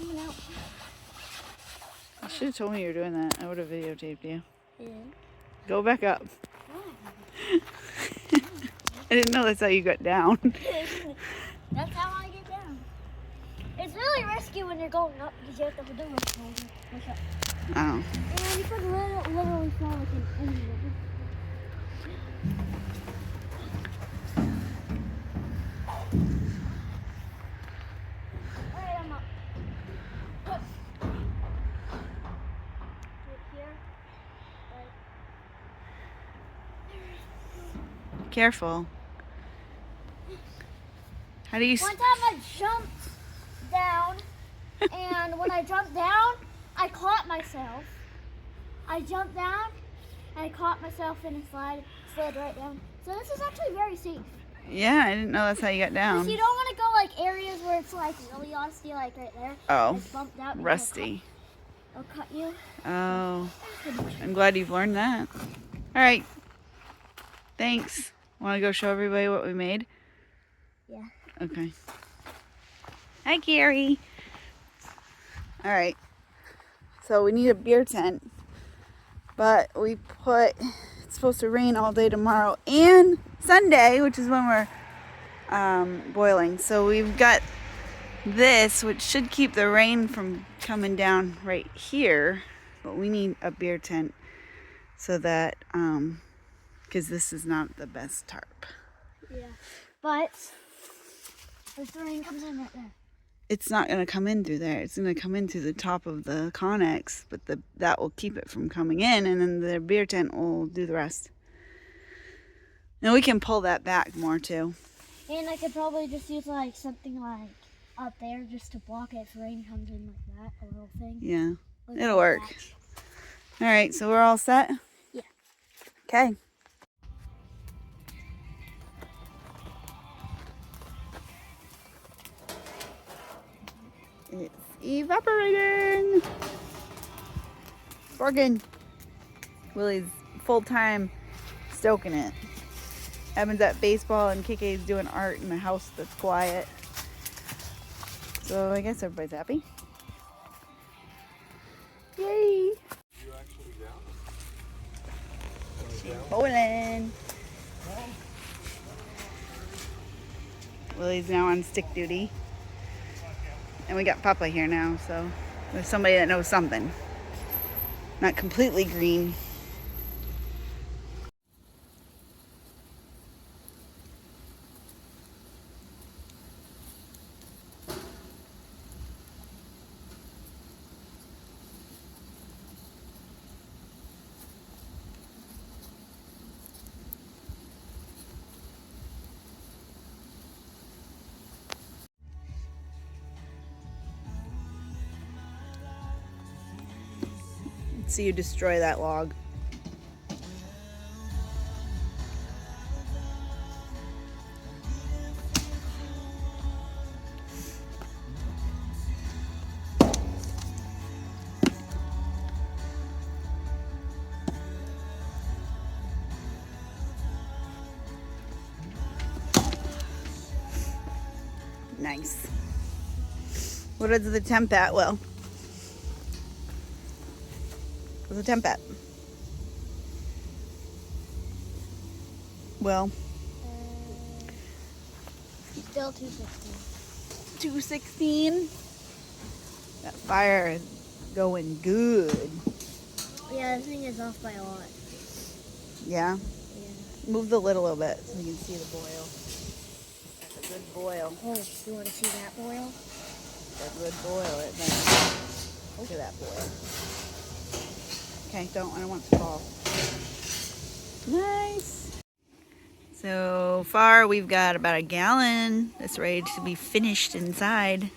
coming out. You should have told me you were doing that. I would have videotaped you. Yeah. Go back up. I didn't know that's how you got down. That's how I get down. It's really risky when you're going up because you have to do push up. Oh. And you could literally fall like an engine. Alright, I'm up. Right here. Right. Careful. How do you... One time I jumped down, and when I jumped down, I caught myself. I jumped down, and I caught myself in a slid right down. So this is actually very safe. Yeah, I didn't know that's how you got down. Because you don't want to go like areas where it's like really rusty, like right there. Oh, it's bumped out and rusty. It'll cut you. Oh, I'm glad you've learned that. All right, thanks. Want to go show everybody what we made? Yeah. Okay. Hi, Gary. All right. So we need a beer tent, but we put, it's supposed to rain all day tomorrow and Sunday, which is when we're boiling. So we've got this, which should keep the rain from coming down right here, but we need a beer tent so that, because this is not the best tarp. Yeah, but if the rain comes in right there. It's not going to come in through there. It's going to come in through the top of the Connex, but that will keep it from coming in, and then the beer tent will do the rest. And we can pull that back more too. And I could probably just use like something like up there just to block it if rain comes in like that, a little thing. Yeah, like it'll work. All right, so we're all set? Yeah. Okay. It's evaporating. Working. Willie's full-time stoking it. Evan's at baseball and KK's doing art in a house that's quiet. So I guess everybody's happy. Yay! Bowling. Willie's now on stick duty. And we got Papa here now, so there's somebody that knows something. Not completely green. Let's see you destroy that log. Nice. What is the temp at, Will? What's the temp at? Well, Still 216. 216. That fire is going good. Yeah, this thing is off by a lot. Yeah? Yeah. Move the lid a little bit so you can see the boil. That's a good boil. Oh, you want to see that boil? That's a good boil. It then. Look at that boil. Okay, I don't want it to fall. Nice. So far we've got about a gallon that's ready to be finished inside.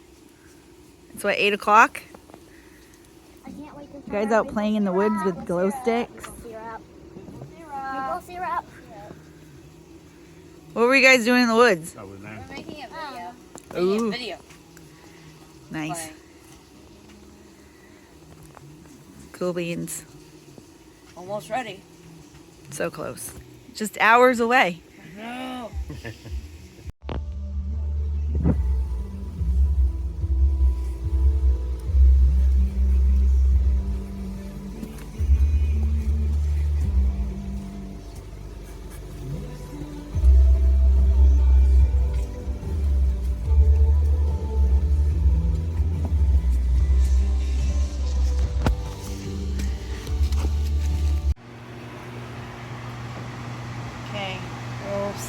It's what, 8 o'clock? I can't wait to You guys out playing in the woods with glow sticks? Maple syrup. What were you guys doing in the woods? We're Making a video. Ooh. Video. Nice. Playing. Cool beans. Almost ready. So close. Just hours away. No.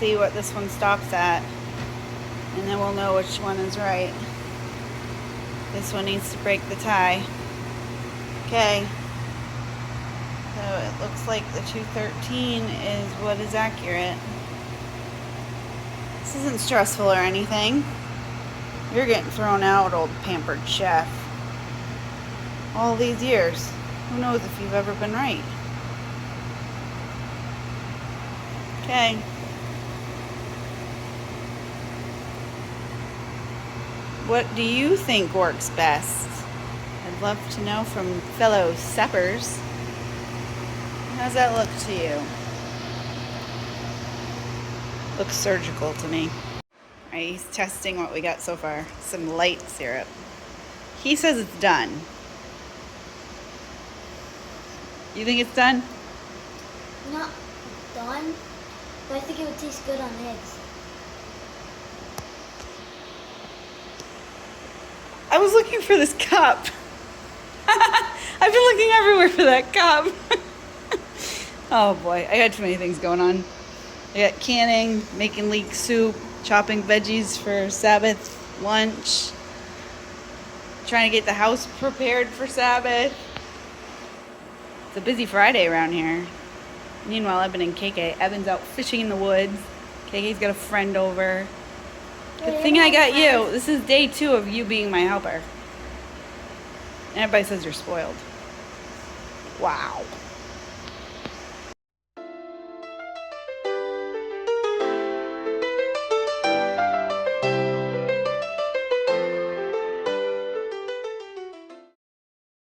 see what this one stops at. And then we'll know which one is right. This one needs to break the tie. Okay. So it looks like the 213 is what is accurate. This isn't stressful or anything. You're getting thrown out, old pampered chef. All these years. Who knows if you've ever been right? Okay. What do you think works best? I'd love to know from fellow sappers. How's that look to you? Looks surgical to me. Alright, he's testing what we got so far. Some light syrup. He says it's done. You think it's done? Not done, but I think it would taste good on eggs. I was looking for this cup. I've been looking everywhere for that cup. Oh boy, I got too many things going on. I got canning, making leek soup, chopping veggies for Sabbath lunch, trying to get the house prepared for Sabbath. It's a busy Friday around here. Meanwhile, I've been in KK. Evan's out fishing in the woods. KK's got a friend over. Good thing I got you. This is day 2 of you being my helper. And everybody says you're spoiled. Wow.